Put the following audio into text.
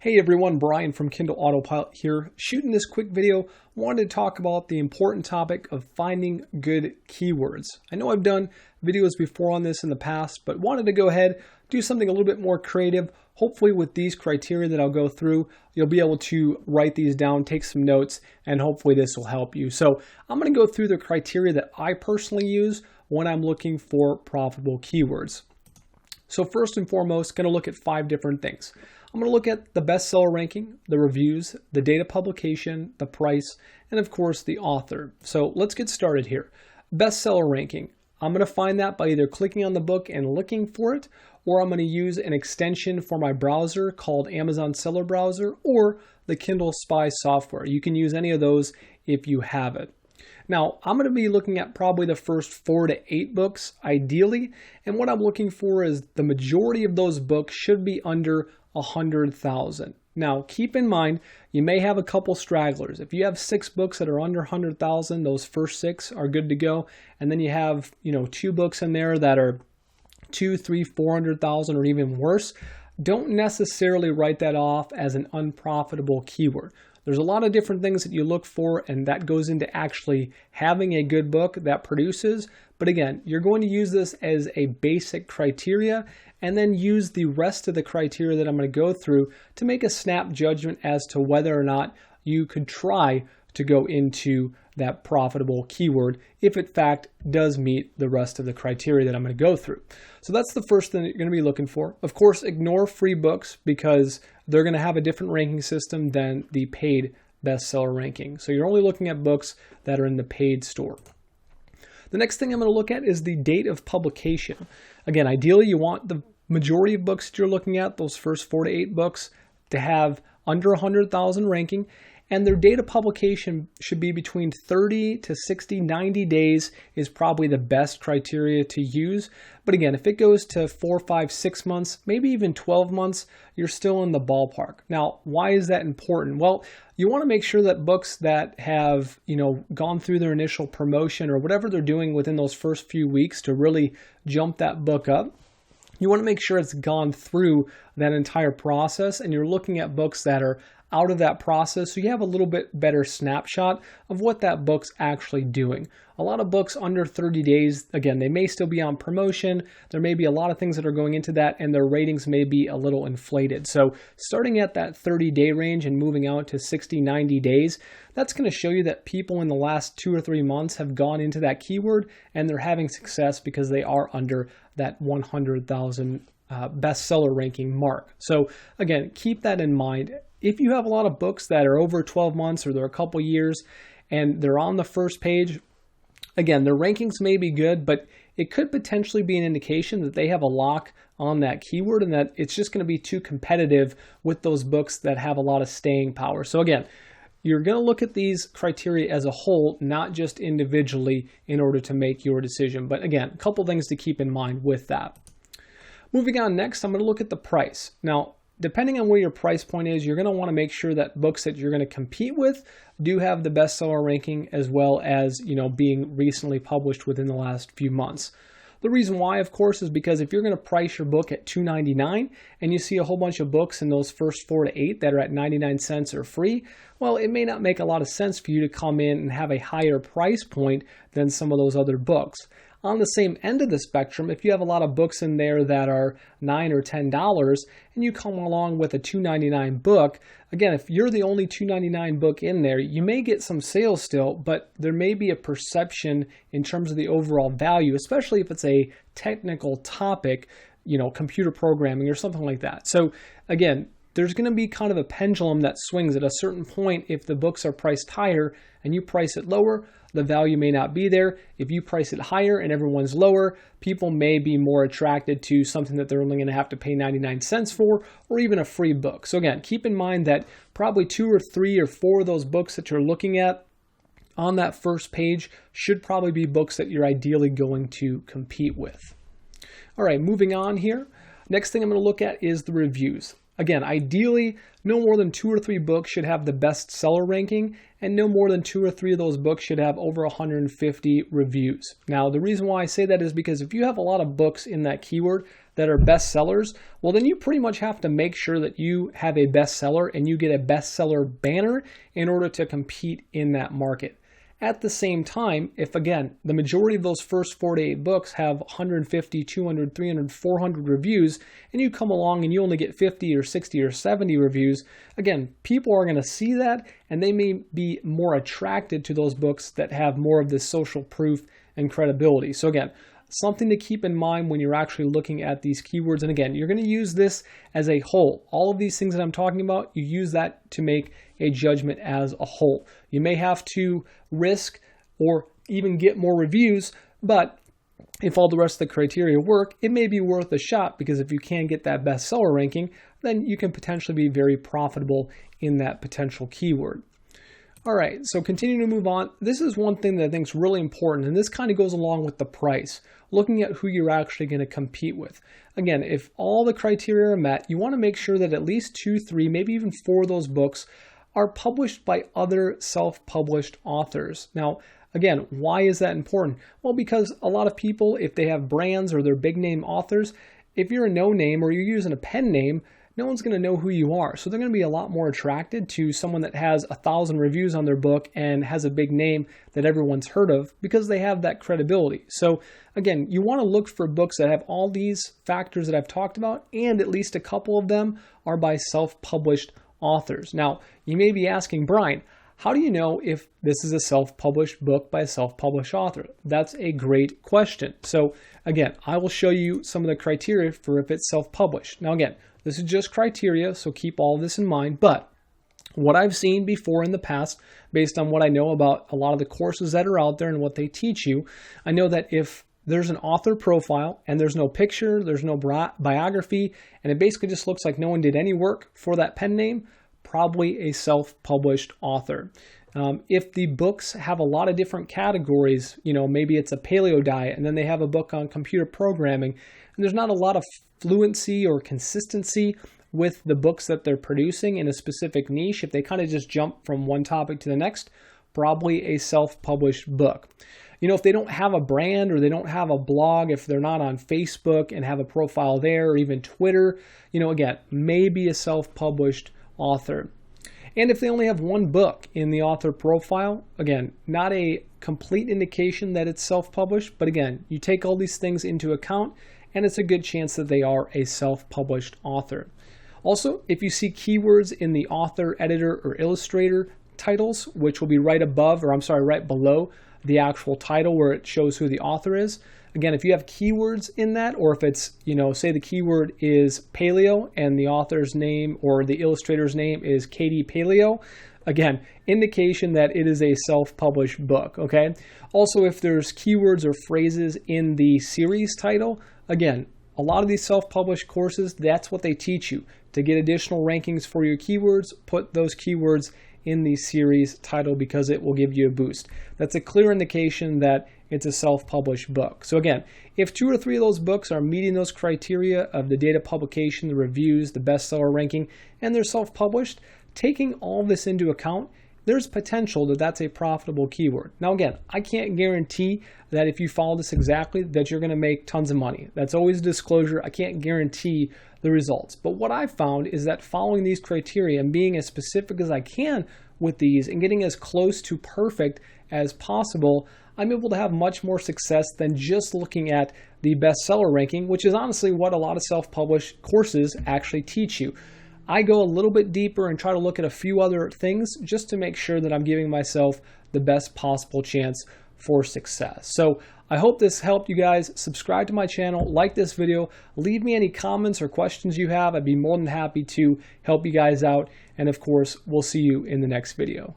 Hey everyone, Brian from Kindle Autopilot here, shooting this quick video. Wanted to talk about the important topic of finding good keywords. I know I've done videos before on this in the past, but wanted to go ahead, do something a little bit more creative. Hopefully with these criteria that I'll go through, you'll be able to write these down, take some notes, and hopefully this will help you. So I'm going to go through the criteria that I personally use when I'm looking for profitable keywords. So first and foremost, going to look at 5 different things. I'm going to look at the bestseller ranking, the reviews, the date of publication, the price, and of course the author. So let's get started here. Bestseller ranking. I'm going to find that by either clicking on the book and looking for it, or I'm going to use an extension for my browser called Amazon Seller Browser or the Kindle Spy software. You can use any of those if you have it. Now, I'm going to be looking at probably the first 4 to 8 books, ideally, and what I'm looking for is the majority of those books should be under 100,000. Now, keep in mind, you may have a couple stragglers. If you have 6 books that are under 100,000, those first 6 are good to go, and then you have, 2 books in there that are 2, 3, 400,000 or even worse. Don't necessarily write that off as an unprofitable keyword. There's a lot of different things that you look for, and that goes into actually having a good book that produces. But again, you're going to use this as a basic criteria and then use the rest of the criteria that I'm going to go through to make a snap judgment as to whether or not you could try to go into that profitable keyword if in fact does meet the rest of the criteria that I'm going to go through. So that's the first thing that you're going to be looking for. Of course, ignore free books because they're going to have a different ranking system than the paid bestseller ranking. So you're only looking at books that are in the paid store. The next thing I'm going to look at is the date of publication. Again, ideally you want the majority of books that you're looking at, those first 4 to 8 books, to have under 100,000 ranking. And their date of publication should be between 30 to 60, 90 days is probably the best criteria to use. But again, if it goes to 4, 5, 6 months, maybe even 12 months, you're still in the ballpark. Now, why is that important? Well, you want to make sure that books that have, gone through their initial promotion or whatever they're doing within those first few weeks to really jump that book up, you want to make sure it's gone through that entire process and you're looking at books that are out of that process so you have a little bit better snapshot of what that book's actually doing. A lot of books under 30 days, again, they may still be on promotion. There may be a lot of things that are going into that and their ratings may be a little inflated. So starting at that 30-day range and moving out to 60, 90 days, that's going to show you that people in the last 2 or 3 months have gone into that keyword and they're having success because they are under that 100,000 bestseller ranking mark. So again, keep that in mind. If you have a lot of books that are over 12 months or they're a couple years and they're on the first page, again, their rankings may be good, but it could potentially be an indication that they have a lock on that keyword and that it's just going to be too competitive with those books that have a lot of staying power. So again, you're going to look at these criteria as a whole, not just individually in order to make your decision. But again, a couple things to keep in mind with that. Moving on next, I'm going to look at the price. Now, depending on where your price point is, you're going to want to make sure that books that you're going to compete with do have the bestseller ranking as well as, being recently published within the last few months. The reason why, of course, is because if you're going to price your book at $2.99 and you see a whole bunch of books in those first 4 to 8 that are at 99 cents or free, well, it may not make a lot of sense for you to come in and have a higher price point than some of those other books. On the same end of the spectrum, if you have a lot of books in there that are $9 or $10 and you come along with a $2.99 book, again, if you're the only $2.99 book in there, you may get some sales still, but there may be a perception in terms of the overall value, especially if it's a technical topic, computer programming or something like that. So again, there's going to be kind of a pendulum that swings at a certain point. If the books are priced higher and you price it lower, the value may not be there. If you price it higher and everyone's lower, people may be more attracted to something that they're only going to have to pay 99 cents for, or even a free book. So again, keep in mind that probably 2 or 3 or 4 of those books that you're looking at on that first page should probably be books that you're ideally going to compete with. All right, moving on here. Next thing I'm going to look at is the reviews. Again, ideally, no more than 2 or 3 books should have the bestseller ranking, and no more than 2 or 3 of those books should have over 150 reviews. Now, the reason why I say that is because if you have a lot of books in that keyword that are bestsellers, well, then you pretty much have to make sure that you have a bestseller and you get a bestseller banner in order to compete in that market. At the same time, if again, the majority of those first 4 to 8 books have 150, 200, 300, 400 reviews, and you come along and you only get 50 or 60 or 70 reviews, again, people are going to see that and they may be more attracted to those books that have more of this social proof and credibility. So again, something to keep in mind when you're actually looking at these keywords. And again, you're going to use this as a whole. All of these things that I'm talking about, you use that to make a judgment as a whole. You may have to risk or even get more reviews, but if all the rest of the criteria work, it may be worth a shot, because if you can get that bestseller ranking, then you can potentially be very profitable in that potential keyword. All right, so continuing to move on, this is one thing that I think is really important, and this kind of goes along with the price, looking at who you're actually going to compete with. Again, if all the criteria are met, you want to make sure that at least 2, 3, maybe even 4 of those books are published by other self-published authors. Now, again, why is that important? Well, because a lot of people, if they have brands or they're big name authors, if you're a no name or you're using a pen name, no one's going to know who you are. So they're going to be a lot more attracted to someone that has 1,000 reviews on their book and has a big name that everyone's heard of, because they have that credibility. So again, you want to look for books that have all these factors that I've talked about, and at least a couple of them are by self-published authors. Now, you may be asking, Brian, how do you know if this is a self-published book by a self-published author? That's a great question. So again, I will show you some of the criteria for if it's self-published. Now again, this is just criteria, so keep all this in mind. But what I've seen before in the past, based on what I know about a lot of the courses that are out there and what they teach you, I know that if there's an author profile and there's no picture, there's no biography, and it basically just looks like no one did any work for that pen name, probably a self-published author. If the books have a lot of different categories, maybe it's a paleo diet and then they have a book on computer programming, and there's not a lot of fluency or consistency with the books that they're producing in a specific niche, if they kind of just jump from one topic to the next, probably a self-published book. If they don't have a brand or they don't have a blog, if they're not on Facebook and have a profile there, or even Twitter, again, maybe a self-published author. And if they only have one book in the author profile, again, not a complete indication that it's self-published, but again, you take all these things into account and it's a good chance that they are a self-published author. Also, if you see keywords in the author, editor, or illustrator titles, which will be right below the actual title where it shows who the author is. Again, if you have keywords in that, or if it's, say the keyword is paleo and the author's name or the illustrator's name is Katie Paleo, again, indication that it is a self-published book, okay? Also, if there's keywords or phrases in the series title, again, a lot of these self-published courses, that's what they teach you. To get additional rankings for your keywords, put those keywords in the series title because it will give you a boost. That's a clear indication that it's a self-published book. So again, if 2 or 3 of those books are meeting those criteria of the date of publication, the reviews, the bestseller ranking, and they're self-published, taking all this into account, there's potential that that's a profitable keyword. Now again, I can't guarantee that if you follow this exactly that you're going to make tons of money. That's always a disclosure. I can't guarantee the results. But what I've found is that following these criteria and being as specific as I can with these and getting as close to perfect as possible, I'm able to have much more success than just looking at the bestseller ranking, which is honestly what a lot of self-published courses actually teach you. I go a little bit deeper and try to look at a few other things just to make sure that I'm giving myself the best possible chance for success. So I hope this helped you guys. Subscribe to my channel, like this video, leave me any comments or questions you have. I'd be more than happy to help you guys out. And of course, we'll see you in the next video.